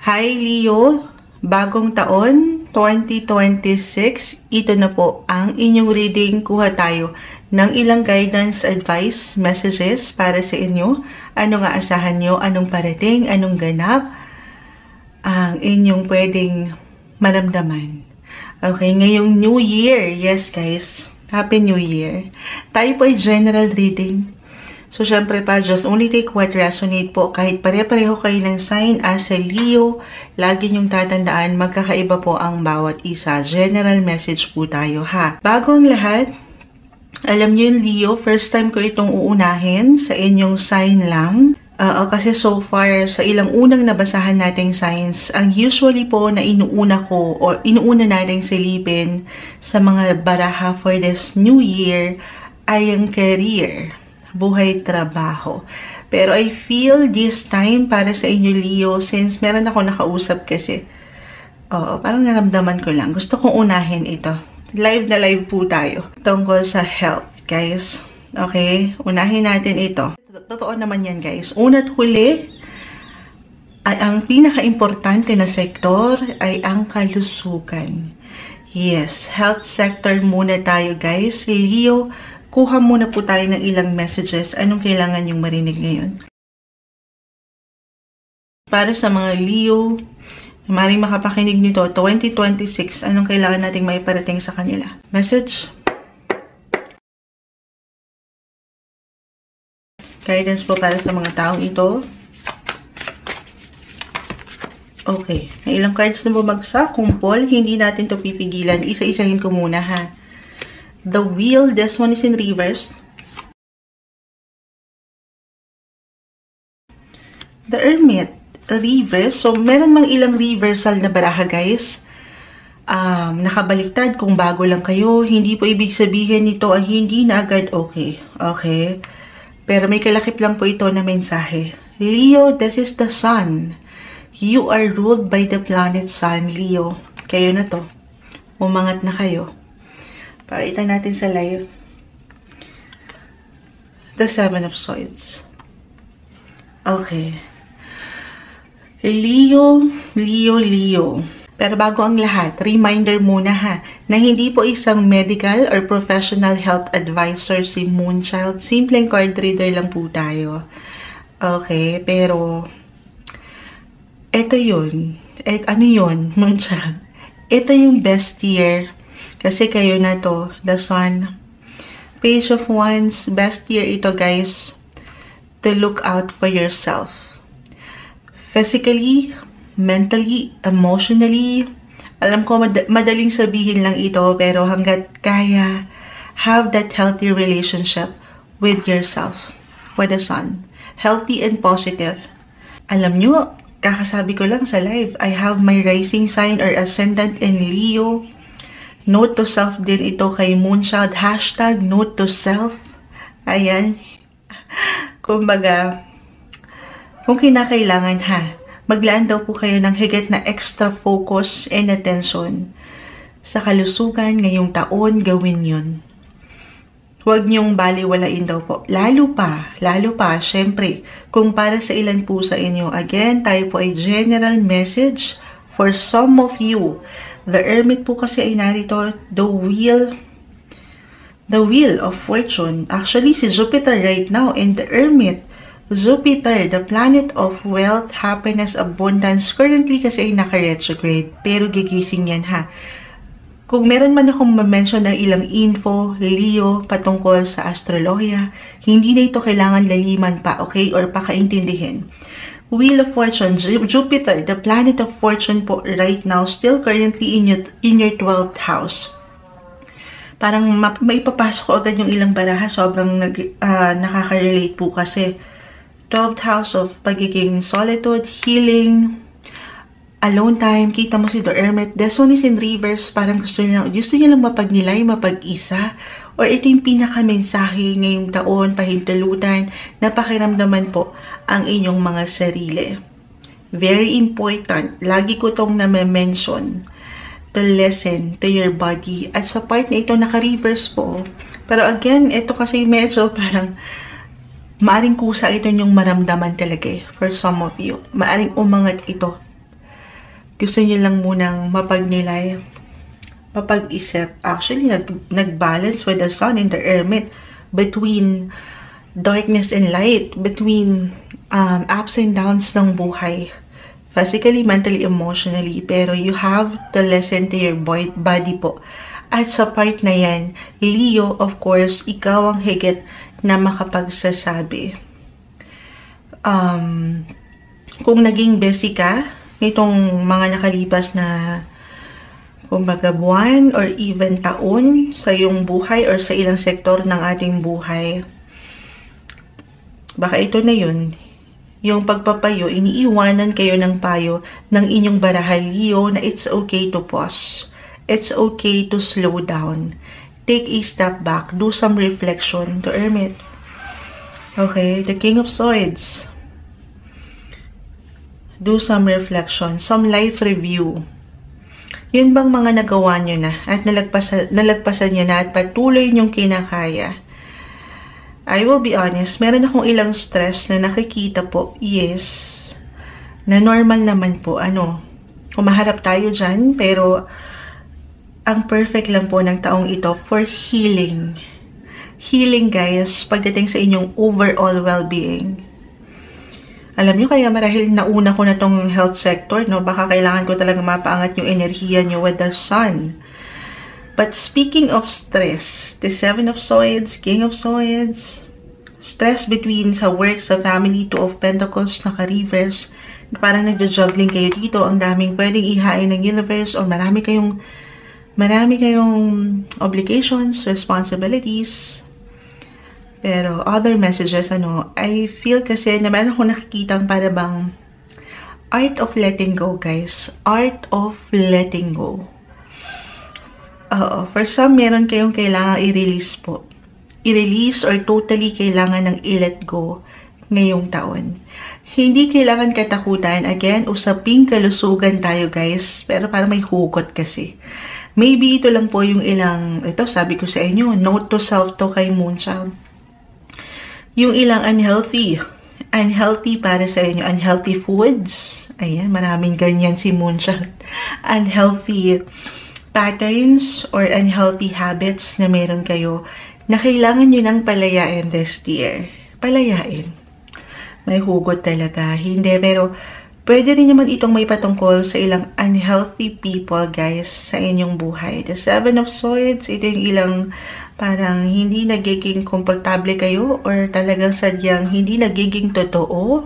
Hi Leo, bagong taon 2026, ito na po ang inyong reading. Kuha tayo ng ilang guidance, advice, messages para sa inyo. Ano nga asahan nyo, anong parating, anong ganap, ang inyong pwedeng maramdaman. Okay, ngayong New Year, yes guys, Happy New Year. Tayo po ay general reading. So, syempre pa, just only take what resonate po. Kahit pare-pareho kayo ng sign as a Leo, lagi niyong tatandaan, magkakaiba po ang bawat isa. General message po tayo, ha? Bago ang lahat, alam niyo yung Leo, first time ko itong uunahin sa inyong sign lang. Kasi so far, sa ilang unang nabasahan nating signs, ang usually po na inuuna ko o inuuna nating silipin sa mga baraha for this new year ay ang career, buhay, trabaho. Pero I feel this time para sa inyo Leo, since meron ako nakausap kasi, parang naramdaman ko lang. Gusto kong unahin ito. Live na live po tayo tungkol sa health, guys. Okay? Unahin natin ito. Totoo naman yan, guys. Una't huli, ay ang pinaka-importante na sektor ay ang kalusugan. Yes, health sector muna tayo, guys. Leo, kuha muna po tayo ng ilang messages. Anong kailangan yung marinig ngayon? Para sa mga Leo, maaaring makapakinig nito, 2026, anong kailangan nating maiparating sa kanila? Message? Guidance po para sa mga taong ito. Okay. May ilang cards na bumagsak. Kumpol, hindi natin to pipigilan. Isa-isahin ko muna, ha? The Wheel, this one is in reverse. The Hermit, reverse. So, meron mang ilang reversal na baraha, guys. Nakabaliktad kung bago lang kayo. Hindi po ibig sabihin nito ay hindi na agad okay. Okay? Pero may kalakip lang po ito na mensahe. Leo, this is the Sun. You are ruled by the planet Sun, Leo. Kayo na to. Umangat na kayo. Pakita natin sa live. The Seven of Swords. Okay. Leo. Pero bago ang lahat, reminder muna ha, na hindi po isang medical or professional health advisor si Moonchild. Simpleng card reader lang po tayo. Okay, pero ito yun. Ano yun, Moonchild? Ito yung best year. Kasi kayo na to, the Sun. Page of Wands, best year ito guys, to look out for yourself. Physically, mentally, emotionally, alam ko madaling sabihin lang ito, pero hanggat kaya, have that healthy relationship with yourself, with the Sun. Healthy and positive. Alam nyo, kakasabi ko lang sa live, I have my rising sign or ascendant in Leo. Note to self din ito kay Moonchild. Hashtag note to self. Ayan. Kumbaga, kung kinakailangan ha, maglaan daw po kayo ng higit na extra focus and attention sa kalusugan ngayong taon, gawin yun. Huwag niyong baliwalain daw po. Lalo pa, syempre, kung para sa ilan po sa inyo, again, tayo po ay general message for some of you. The Hermit po kasi ay narito, the Wheel of Fortune. Actually, si Jupiter right now in the Hermit. Jupiter, the planet of wealth, happiness, abundance. Currently kasi ay naka-retrograde. Pero gigising yan ha. Kung meron man akong ma-mention ng ilang info, Leo, patungkol sa astrolohiya, hindi na ito kailangan laliman pa, okay? Or pakaintindihin. Wheel of Fortune, Jupiter, the planet of fortune po right now, still currently in your 12th house. Parang maipapasok ko agad yung ilang baraha, sobrang nakaka-relate po kasi 12th house of pagiging solitude, healing, alone time. Kita mo si The Hermit, this one is in reverse, parang gusto niya lang mapagnilay, mapag-isa, or ito yung pinaka-mensahe ngayong taon, pahintulutan, na pakiramdaman po ang inyong mga sarili. Very important. Lagi ko itong na-mention. To listen to your body. At sa part na ito, naka-reverse po. Pero again, ito kasi medyo parang maaring kusa ito yung maramdaman talaga for some of you. Maaring umangat ito gusto nyo lang munang mapagnilay, mapag-isip. Actually, nag-balance with the sun in the Hermit between darkness and light, between ups and downs ng buhay. Physically, mentally, emotionally. Pero you have to listen to your body po. At sa part na yan, Leo, of course, ikaw ang higit na makapagsasabi. Kung naging busy ka nitong mga nakalipas na kumbaga buwan or even taon sa iyong buhay or sa ilang sektor ng ating buhay, baka ito na yun. Yung pagpapayo, iniiwanan kayo ng payo ng inyong barahan, Leo, na it's okay to pause. It's okay to slow down. Take a step back. Do some reflection to Hermit. Okay, the King of Swords. Do some reflection. Some life review. Yun bang mga nagawa nyo na at nalagpasan nyo na at patuloy nyong kinakaya? I will be honest, meron akong ilang stress na nakikita po, yes, na normal naman po, kumaharap tayo dyan, pero ang perfect lang po ng taong ito for healing. Healing, guys, pagdating sa inyong overall well-being. Alam nyo, kaya marahil nauna ko na tong health sector, no? Baka kailangan ko talaga mapaangat yung enerhiya nyo with the sun. But speaking of stress, the Seven of Swords, King of Swords, stress between sa work, sa family, Two of Pentacles, naka-reverse, parang nagja-juggling kayo dito, ang daming pwedeng ihain ng universe, o marami kayong obligations, responsibilities. Pero other messages, I feel kasi na meron akong nakikitang para bang art of letting go, guys. Art of letting go. For some, meron kayong kailangan i-release po. I-release or totally kailangan ng i-let go ngayong taon. Hindi kailangan katakutan. Again, usaping kalusugan tayo, guys. Pero parang may hugot kasi. Maybe ito lang po yung ito sabi ko sa inyo, note to self to kay Moonchild. Yung ilang unhealthy para sa inyo, unhealthy foods. Ayan, maraming ganyan si Moonchild. Unhealthy patterns or unhealthy habits na meron kayo na kailangan nyo nang palayain this year. Palayain. May hugot talaga. Hindi, pero pwede rin naman itong may patungkol sa ilang unhealthy people, guys, sa inyong buhay. The Seven of Swords, ito yung ilang parang hindi nagiging komportable kayo or talagang sadyang hindi nagiging totoo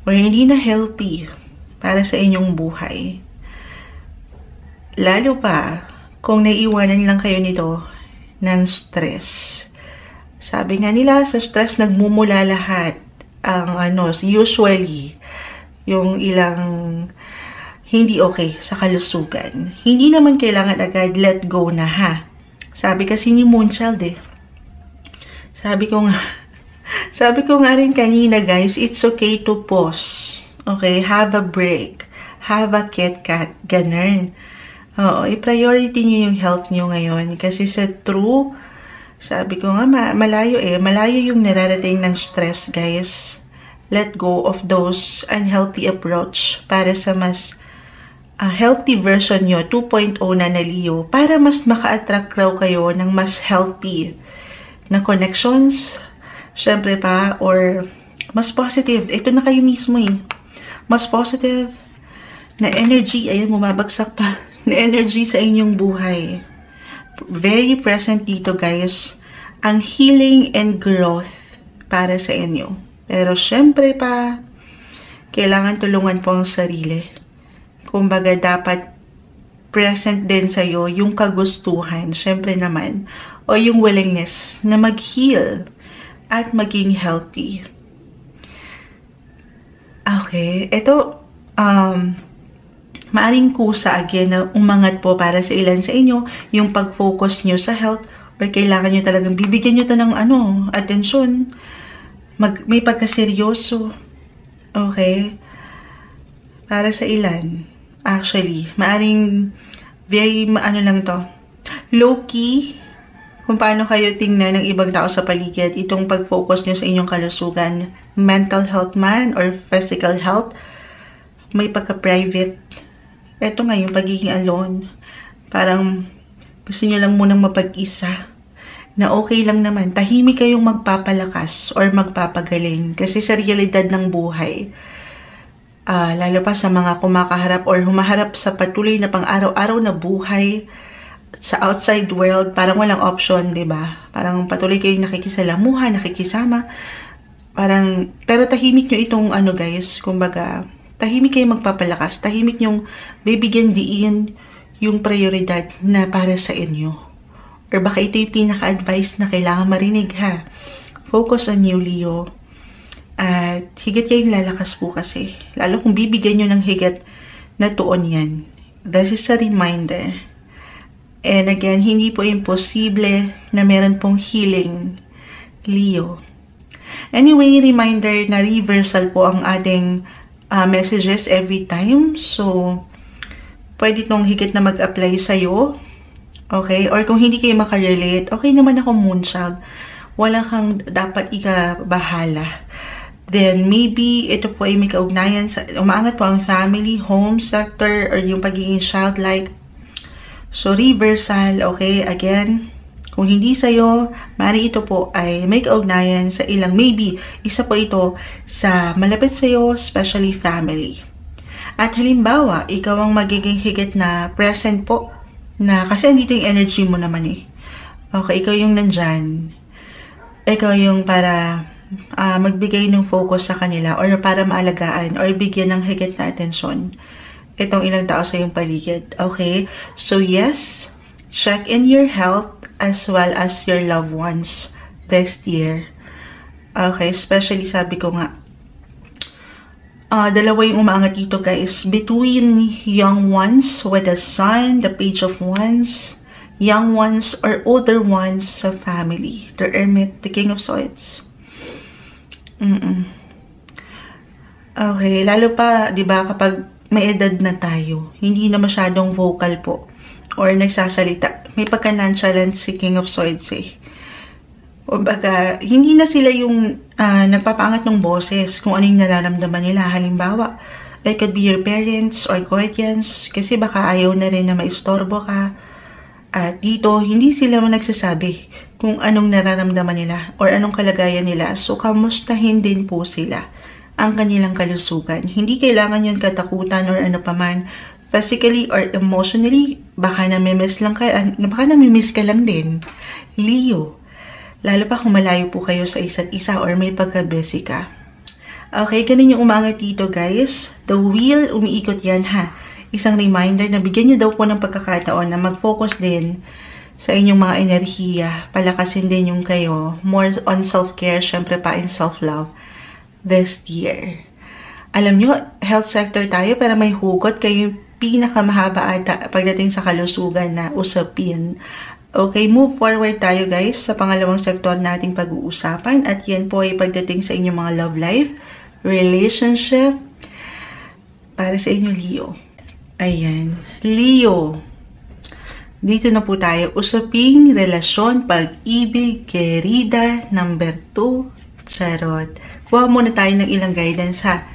or hindi na healthy para sa inyong buhay. Lalo pa kung naiiwanan lang kayo nito ng stress. Sabi nga nila, sa stress nagmumula lahat. Usually, yung ilang hindi okay sa kalusugan. Hindi naman kailangan agad let go na, ha? Sabi kasi ni Moonchild Sabi ko nga rin kanina, guys, it's okay to pause. Okay? Have a break. Have a Kit-Kat. Ganun. Oo, i-priority nyo yung health nyo ngayon. Kasi sa true, sabi ko nga, malayo yung nararating ng stress, guys. Let go of those unhealthy approach para sa mas healthy version nyo, 2.0 na Leo, para mas maka-attract raw kayo ng mas healthy na connections, syempre pa, or mas positive. Ito na kayo mismo Mas positive na energy, ayan, bumabagsak pa, na energy sa inyong buhay. Very present dito, guys, ang healing and growth para sa inyo. Pero syempre pa, kailangan tulungan po ang sarili. Kumbaga, dapat present din sa'yo yung kagustuhan, syempre naman, o yung willingness na mag-heal at maging healthy. Okay, ito, maaring kusa again na umangat po para sa ilan sa inyo, yung pag-focus nyo sa health, or kailangan nyo talagang bibigyan nyo ito ng atensyon, may pagkaseryoso, okay, para sa ilan. Actually, maaring very, low-key, kung paano kayo tingnan ng ibang tao sa paligid, itong pag-focus nyo sa inyong kalusugan, mental health man or physical health, may pagka-private Eto nga yung pagiging alone. Parang gusto nyo lang munang mapag-isa. Na okay lang naman. Tahimik kayong magpapalakas or magpapagaling. Kasi sa realidad ng buhay, lalo pa sa mga kumakaharap or humaharap sa patuloy na pang-araw-araw na buhay, sa outside world, parang walang option, di ba? Parang patuloy kayong nakikisalamuha, nakikisama. Parang, pero tahimik nyo itong guys, kumbaga, tahimik kayong magpapalakas, tahimik nyong bibigyan diin yung prioridad na para sa inyo. Or baka ito yung pinaka-advice na kailangan marinig, ha? Focus on you, Leo. At higit kayong lalakas po kasi. Lalo kung bibigyan nyo ng higit na tuon yan. This is a reminder. And again, hindi po imposible na meron pong healing, Leo. Anyway, reminder na reversal po ang ating messages every time. So, pwede itong higit na mag-apply sa'yo. Okay? Or kung hindi kayo makarelate, okay naman ako, Moonchild. Wala kang dapat ikabahala. Then, maybe ito po ay may kaugnayan sa, umaangat po ang family, home sector, or yung pagiging childlike. So, reversal, okay, again, kung hindi sa'yo, mari ito po ay may kaugnayan sa ilang, maybe, isa po ito sa malapit sa'yo, especially family. At halimbawa, ikaw ang magiging higit na present po, na kasi andito yung energy mo naman eh. Okay, ikaw yung nandyan. Ikaw yung para magbigay ng focus sa kanila or para maalagaan or bigyan ng higit na atensyon itong ilang tao sa iyong paligid. Okay? So, yes, check in your health as well as your loved ones this year. Okay? Especially, sabi ko nga, dalawa yung umaangat dito, guys. Between young ones with the sun, the page of wands, young ones or older ones sa family. The Hermit, the King of Swords. Okay, lalo pa, di ba, kapag may edad na tayo, hindi na masyadong vocal po or nagsasalita. May pagka-nonchalant si King of Swords eh. O baga, hindi na sila yung nagpapaangat ng boses kung ano yung nararamdaman nila. Halimbawa, it could be your parents or guardians kasi baka ayaw na rin na maistorbo ka. At dito, hindi sila nagsasabi kung anong nararamdaman nila or anong kalagayan nila. So, kamustahin din po sila ang kanilang kalusugan. Hindi kailangan yun katakutan or ano paman. Physically or emotionally, baka namimiss ka lang din. Leo, lalo pa kung malayo po kayo sa isa't isa or may pagka-busy ka. Okay, ganun yung umangat dito, guys. The wheel, umiikot yan, ha. Isang reminder na bigyan niyo daw po ng pagkakataon na mag-focus din sa inyong mga enerhiya. Palakasin din yung kayo. More on self-care, syempre pa in self-love this year. Alam nyo, health sector tayo pero may hugot. Kayo yung pinakamahaba ata pagdating sa kalusugan na usapin. Okay, move forward tayo, guys, sa pangalawang sektor nating pag-uusapan. At yan po ay pagdating sa inyong mga love life, relationship, para sa inyo, Leo. Ayan. Leo. Dito na po tayo. Usaping, relasyon, pag-ibig, kerida, number 2. Charot. Kuha muna tayo ng ilang guidance, ha.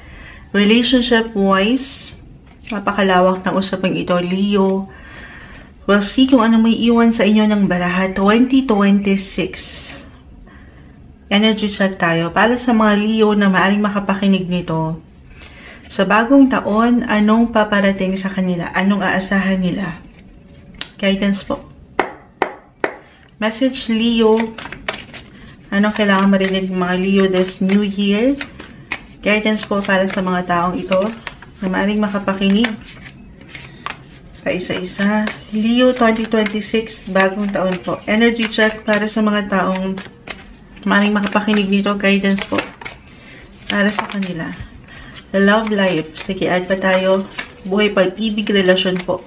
Relationship-wise, napakalawak ng usaping ito, Leo. We'll see kung ano may iwan sa inyo ng baraha 2026. Energy check tayo. Para sa mga Leo na maaring makapakinig nito, sa bagong taon, anong paparating sa kanila? Anong aasahan nila? Guidance po. Message, Leo. Anong kailangan marinig ng mga Leo this new year? Guidance po para sa mga taong ito na maaring makapakinig. Paisa-isa. Leo 2026, bagong taon po. Energy check para sa mga taong maaring makapakinig nito. Guidance po para sa kanila. The love life. Sige, add pa tayo. Buhay, pag-ibig, relasyon po.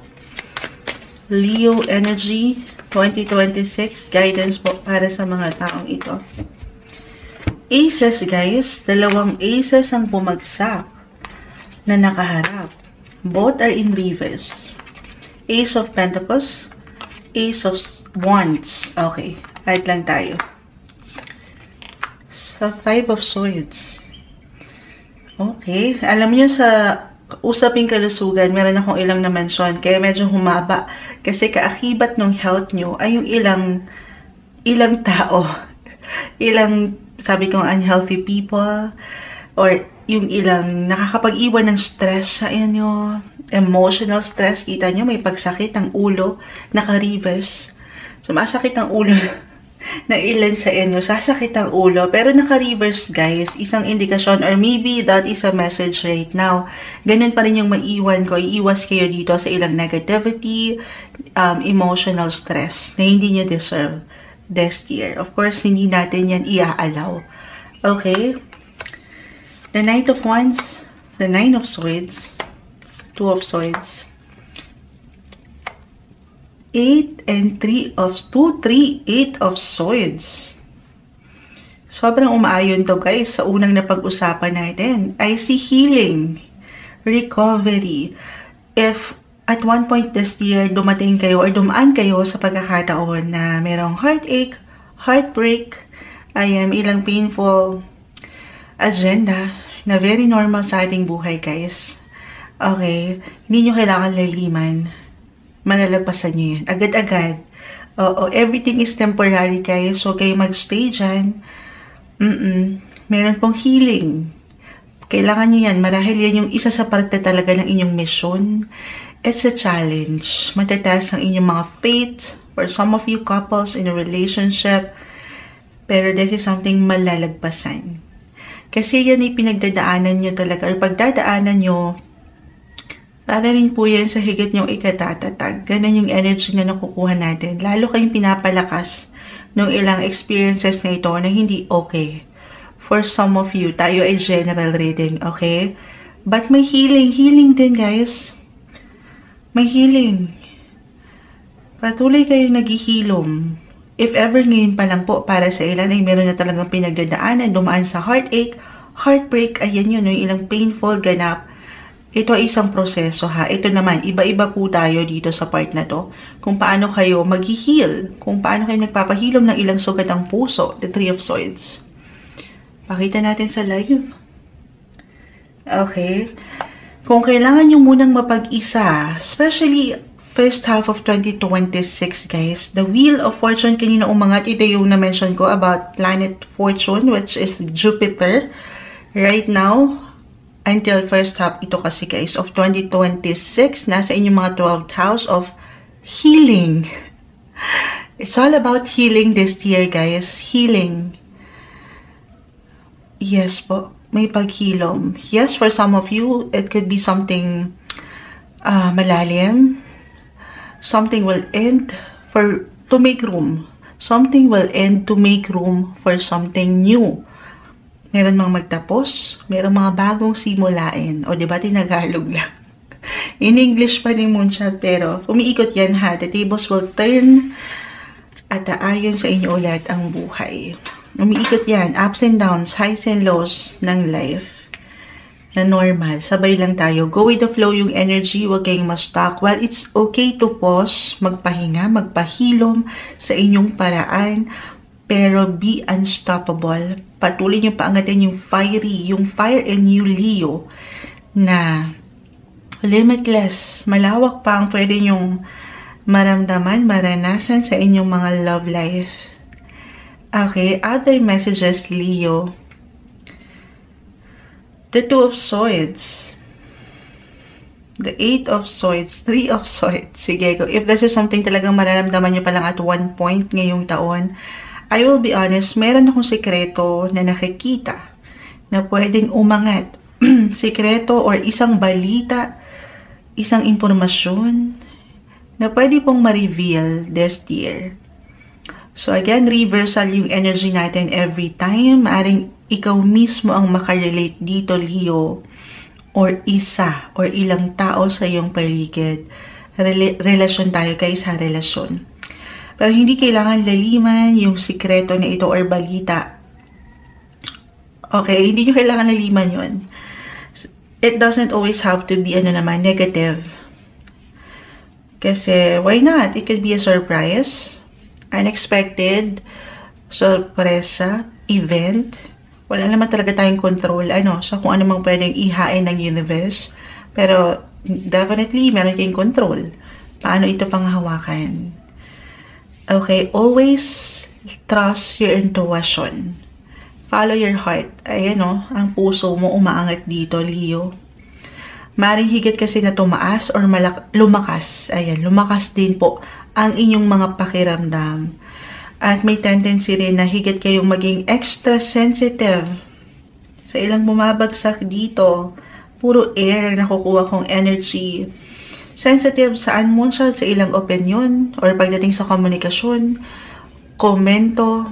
Leo energy 2026. Guidance po para sa mga taong ito. Aces, guys. Dalawang aces ang bumagsak na nakaharap. Both are in reverse. Ace of Pentacles. Ace of Wands. Okay. Add lang tayo. Sa Five of Swords. Okay. Alam niyo sa usaping kalusugan, meron akong ilang na-mention, kaya medyo humaba. Kasi kaakibat ng health nyo ay yung ilang tao, ilang, sabi ko, unhealthy people, or yung ilang nakakapag-iwan ng stress sa inyo, emotional stress, kita nyo, may pagsakit ng ulo, naka-reverse. So, masakit ang ulo na ilan sa inyo, sasakit ang ulo, pero naka-reverse guys, isang indikasyon, or maybe that is a message right now. Ganun pa rin yung maiwan ko, iiwas kayo dito sa ilang negativity, emotional stress, na hindi nyo deserve this year. Of course, hindi natin yan i-allow. Okay? The Knight of Wands, the Nine of Swords, Two of Swords, 8 and 3 of 2, 3, 8 of Swords. Sobrang umaayon to guys sa unang napag-usapan natin. I see healing, recovery. If at one point this year dumating kayo or dumaan kayo sa pagkakataon na merong heartache, heartbreak, ilang painful agenda na very normal sa ating buhay guys. Okay, hindi nyo kailangan laliman. Malalagpasan nyo yan. Agad-agad. Oo, everything is temporary guys. So, kayo magstay dyan. Meron pong healing. Kailangan nyo yan. Marahil yan yung isa sa parte talaga ng inyong mission. It's a challenge. Matataas ang inyong mga faith. For some of you couples in a relationship. Pero this is something malalagpasan. Kasi yan ay pinagdadaanan nyo talaga. Or pagdadaanan nyo, para rin po yan sa higit niyong ikatatatag. Ganun yung energy na nakukuha natin. Lalo kayong pinapalakas ng ilang experiences na ito na hindi okay. For some of you, tayo ay general reading, okay? But may healing. Healing din, guys. May healing. Patuloy kayong naghihilom. If ever ngayon pa lang po, para sa ilan ay meron na talagang pinagdadaanan, dumaan sa heartache, heartbreak, ayan yun, yung ilang painful ganap. Ito ay isang proseso ha. Ito naman, iba-iba po tayo dito sa part na to. Kung paano kayo mag-heal. Kung paano kayo nagpapahilom ng ilang sugat ang puso. The Three of Swords. Pakita natin sa live. Okay. Kung kailangan nyo munang mapag-isa, especially first half of 2026 guys, the Wheel of Fortune kanina umangat. Ito yung na-mention ko about planet Fortune, which is Jupiter. Right now, until first half, ito kasi guys, of 2026, nasa inyong mga 12th house of healing. It's all about healing this year, guys. Healing. Yes po, may paghilom. Yes, for some of you, it could be something malalim. Something will end to make room. Something will end to make room for something new. Meron mga magtapos, meron mga bagong simulain. O diba, tinagalog lang. In English pa ni Moonshot, pero umiikot yan ha. The tables will turn at aayon sa inyo ulit ang buhay. Umiikot yan. Ups and downs, highs and lows ng life. Na normal. Sabay lang tayo. Go with the flow yung energy. Huwag kayong ma-stuck. While it's okay to pause, magpahinga, magpahilom sa inyong paraan, pero be unstoppable. Patuloy nyo paangatin yung fire in you, Leo, na limitless, malawak pa ang pwede nyong maramdaman, maranasan sa inyong mga love life. Okay, other messages, Leo. The Two of Swords. The Eight of Swords. Three of Swords. Sige, if this is something talagang mararamdaman nyo pa lang at one point ngayong taon, I will be honest, meron akong sekreto na nakikita na pwedeng umangat. Sekreto or isang balita, isang impormasyon na pwede pong ma-reveal this year. So again, reversal yung energy natin every time. Maaring ikaw mismo ang makarelate dito, Leo, or isa or ilang tao sa iyong paligid. Relasyon tayo guys, relasyon. Pero hindi kailangan laliman yung sikreto na ito or balita. Okay, hindi nyo kailangan laliman yun. It doesn't always have to be negative. Kasi, why not? It could be a surprise, unexpected, sorpresa, event. Wala naman talaga tayong control, sa kung ano mang pwedeng ihain ng universe. Pero, definitely, meron kayong control. Paano ito panghawakan? Okay, always trust your intuition. Follow your heart. Ayan o, ang puso mo umaangat dito, Leo. Maring higit kasi na tumaas or lumakas. Ayan, lumakas din po ang inyong mga pakiramdam. At may tendency rin na higit kayong maging extra sensitive. Sa ilang bumabagsak dito, puro air na nakukuha kong energy. Sensitive saan mo siya, sa ilang opinion or pagdating sa komunikasyon, komento.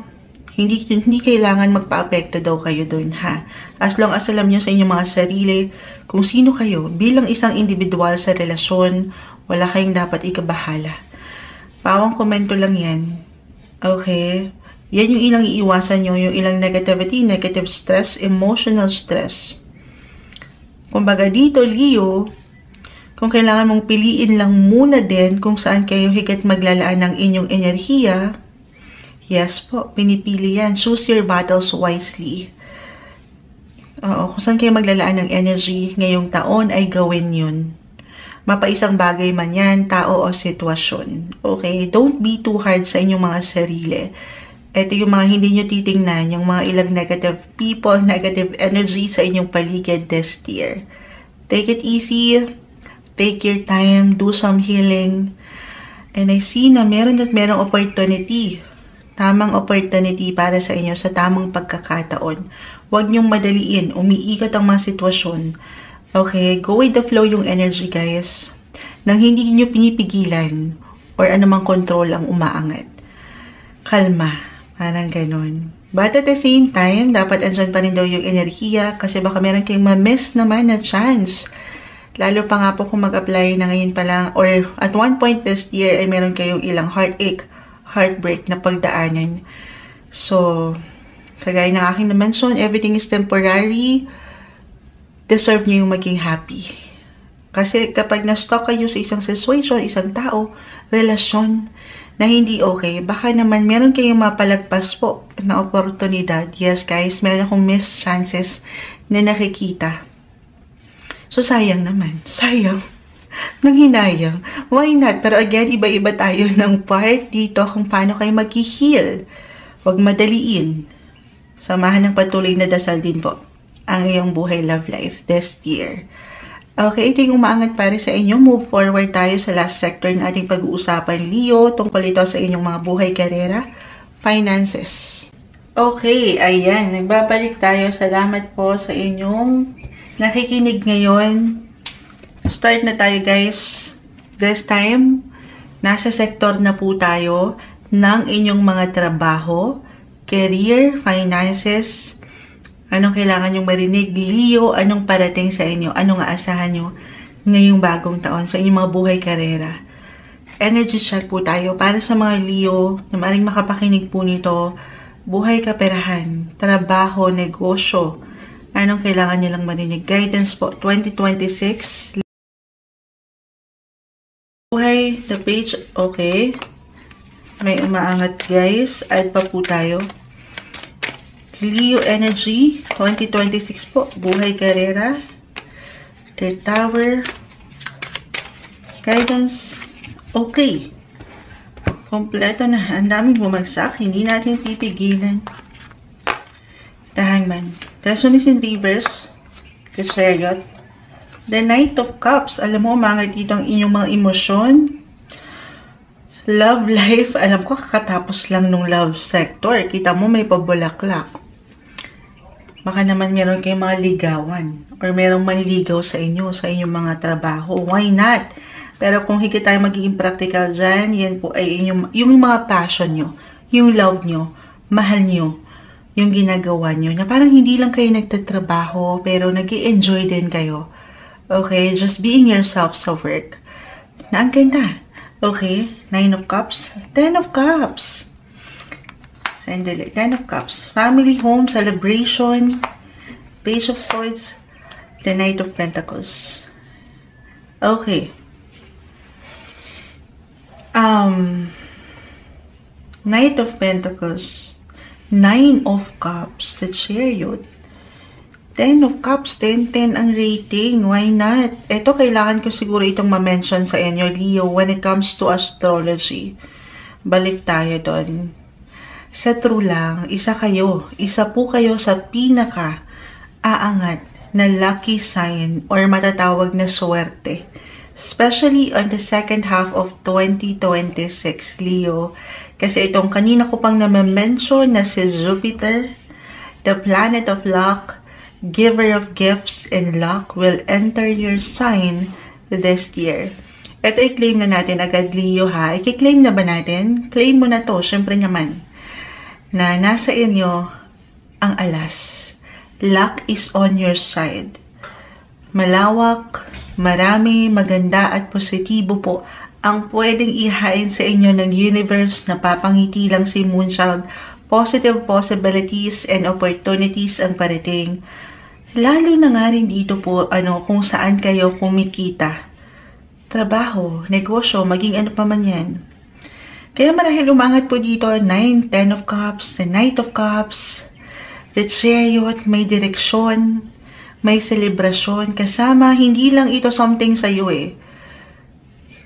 Hindi kailangan magpa-apekto daw kayo doon, ha? As long as alam nyo sa inyong mga sarili kung sino kayo bilang isang individual sa relasyon, wala kayong dapat ikabahala. Pawang komento lang yan. Okay? Yan yung ilang iiwasan nyo, yung ilang negativity, negative stress, emotional stress. Kumbaga dito, Leo, kung kailangan mong piliin lang muna din kung saan kayo higit maglalaan ng inyong enerhiya, yes po, pinipili yan. Choose your battles wisely. Oo, kung saan kayo maglalaan ng energy ngayong taon ay gawin yun. Mapaisang bagay man yan, tao o sitwasyon. Okay? Don't be too hard sa inyong mga sarili. Ito yung mga hindi nyo titingnan, yung mga ilang negative people, negative energy sa inyong paligid this year. Take it easy. Take your time. Do some healing. And I see na meron opportunity. Tamang opportunity para sa inyo sa tamang pagkakataon. Huwag niyong madaliin. Umiikot ang mga sitwasyon. Okay? Go with the flow yung energy, guys. Nang hindi niyo pinipigilan or anumang control ang umaangat. Kalma. Parang ganun. But at the same time, dapat andyan pa rin daw yung enerhiya kasi baka meron kayong ma-miss naman na chance. Lalo pa nga po kung mag-apply na ngayon pa lang or at one point this year ay meron kayong ilang heartache, heartbreak na pagdaanan. So, kagaya ng aking na-mention, everything is temporary. Deserve nyo yung maging happy. Kasi kapag na-stuck kayo sa isang situation, isang tao, relasyon na hindi okay, baka naman meron kayong mapalagpas po na oportunidad. Yes guys, meron akong missed chances na nakikita. So, sayang naman. Sayang. Nanghinayang. Why not? Pero again, iba-iba tayo ng part dito kung paano kayo mag-heal. Huwag madaliin. Samahan ng patuloy na dasal din po ang iyong buhay love life this year. Okay, ito yung umaangat para sa inyo. Move forward tayo sa last sector na ating pag-uusapan, Leo. Tungkol ito sa inyong mga buhay, karera, finances. Okay, ayan. Nagbabalik tayo. Salamat po sa inyong nakikinig ngayon. Start na tayo, guys. This time, nasa sektor na po tayo ng inyong mga trabaho, career, finances. Anong kailangan yung marinig? Leo, anong parating sa inyo? Anong aasahan nyo ngayong bagong taon sa inyong mga buhay, karera? Energy check po tayo para sa mga Leo na maaaring makapakinig po nito. Buhay, kaperahan, trabaho, negosyo. Anong kailangan nilang marinig? Guidance po, 2026. Buhay, the page, okay. May umaangat, guys. Add pa po tayo. Leo energy, 2026 po. Buhay, karera. The Tower. Guidance, okay. Kompleto na. Ang daming bumagsak. Hindi natin pipigilan. The Hangman. This one is in reverse. The Chariot. The Knight of Cups. Alam mo, umangat dito ang inyong mga emosyon. Love life. Alam ko, kakatapos lang nung love sector. Kita mo, may pabulaklak. Baka naman meron kayong mga ligawan. Or merong maniligaw sa inyo, sa inyong mga trabaho. Why not? Pero kung higit tayo magiging practical dyan, yan po ay yung mga passion nyo. Yung love nyo. Mahal nyo. Yung ginagawa nyo. Na parang hindi lang kayo nagtatrabaho, pero nag-i-enjoy din kayo. Okay, just being yourself sa work. Na ang ganda. Okay, 9 of Cups. 10 of Cups. Sandali, 10 of Cups. Family, home, celebration. Page of Swords. The Knight of Pentacles. Okay. Knight of Pentacles. 9 of Cups. The Chariot. 10 of Cups, 10-10 ang rating. Why not? Ito, kailangan ko siguro itong ma-mention sa inyo, Leo, when it comes to astrology. Balik tayo doon. Sa true lang, isa po kayo sa pinaka-aangat na lucky sign or matatawag na swerte. Especially on the second half of 2026, Leo. Kasi itong kanina ko pang na-mention na si Jupiter, the planet of luck, giver of gifts and luck, will enter your sign this year. Ito i-claim na natin agad, Leo, ha? I-claim na ba natin? Claim mo na to, syempre naman. Na nasa inyo ang alas. Luck is on your side. Malawak, marami, maganda at positibo po ang pwedeng ihain sa inyo ng universe na papangiti lang si Moonchild. Positive possibilities and opportunities ang parating. Lalo na nga rin dito po kung saan kayo kumikita. Trabaho, negosyo, maging ano pa man yan. Kaya marahil umangat po dito 9, 10 of Cups, the Knight of Cups, the Chariot, may direksyon, may selebrasyon, kasama, hindi lang ito something sa iyo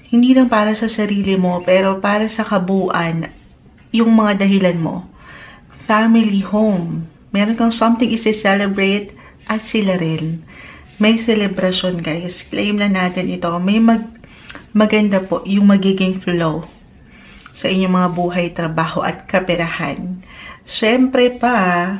Hindi lang para sa sarili mo, pero para sa kabuuan, yung mga dahilan mo. Family, home, meron kang something isi-celebrate at sila rin. May selebrasyon, guys. Claim na natin ito. May maganda po yung magiging flow sa inyong mga buhay, trabaho at kaperahan. Siyempre pa,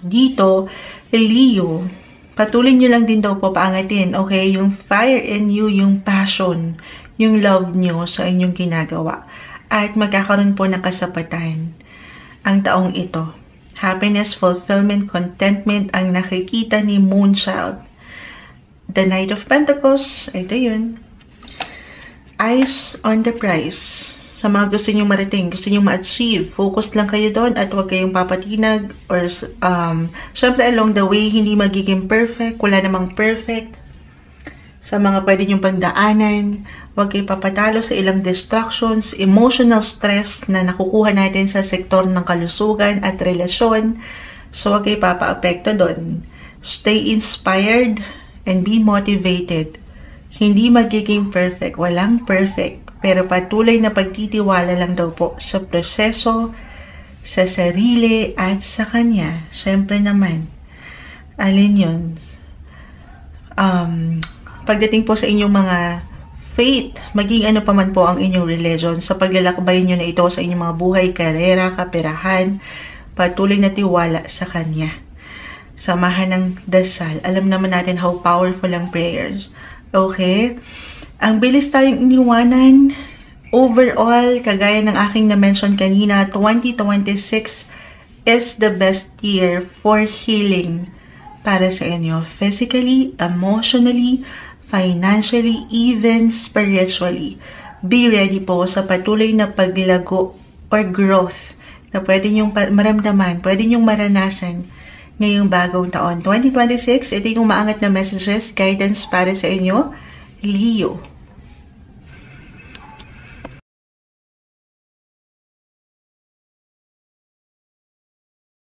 dito, Leo, patuloy nyo lang din daw po paangatin, okay? Yung fire in you, yung passion, yung love nyo sa inyong ginagawa. At magkakaroon po ng kasapatan ang taong ito. Happiness, fulfillment, contentment ang nakikita ni Moonchild. The Knight of Pentacles, ito yun. Eyes on the prize. Sa mga gusto nyo marating, gusto nyo ma-achieve, focus lang kayo doon at huwag kayong papatinag or syempre along the way, hindi magiging perfect, wala namang perfect. Sa mga pwede nyong pagdaanan, huwag kayong papatalo sa ilang distractions, emotional stress na nakukuha natin sa sektor ng kalusugan at relasyon. So huwag kayong papa-apekto doon. Stay inspired and be motivated. Hindi magiging perfect, walang perfect. Pero patuloy na pagtitiwala lang daw po sa proseso, sa sarili, at sa kanya. Siyempre naman, alin yun? Pagdating po sa inyong mga faith, maging ano pa man po ang inyong religion, sa paglalakbay nyo na ito sa inyong mga buhay, karera, kaperahan, patuloy na tiwala sa kanya. Samahan ng dasal. Alam naman natin how powerful ang prayers. Okay? Ang bilis tayong iniwanan. Overall, kagaya ng aking na-mention kanina, 2026 is the best year for healing para sa inyo. Physically, emotionally, financially, even spiritually. Be ready po sa patuloy na paglago or growth na pwede nyong maramdaman, pwede nyong maranasan ngayong bagong taon. 2026, ito yung maangat na messages, guidance para sa inyo, Leo.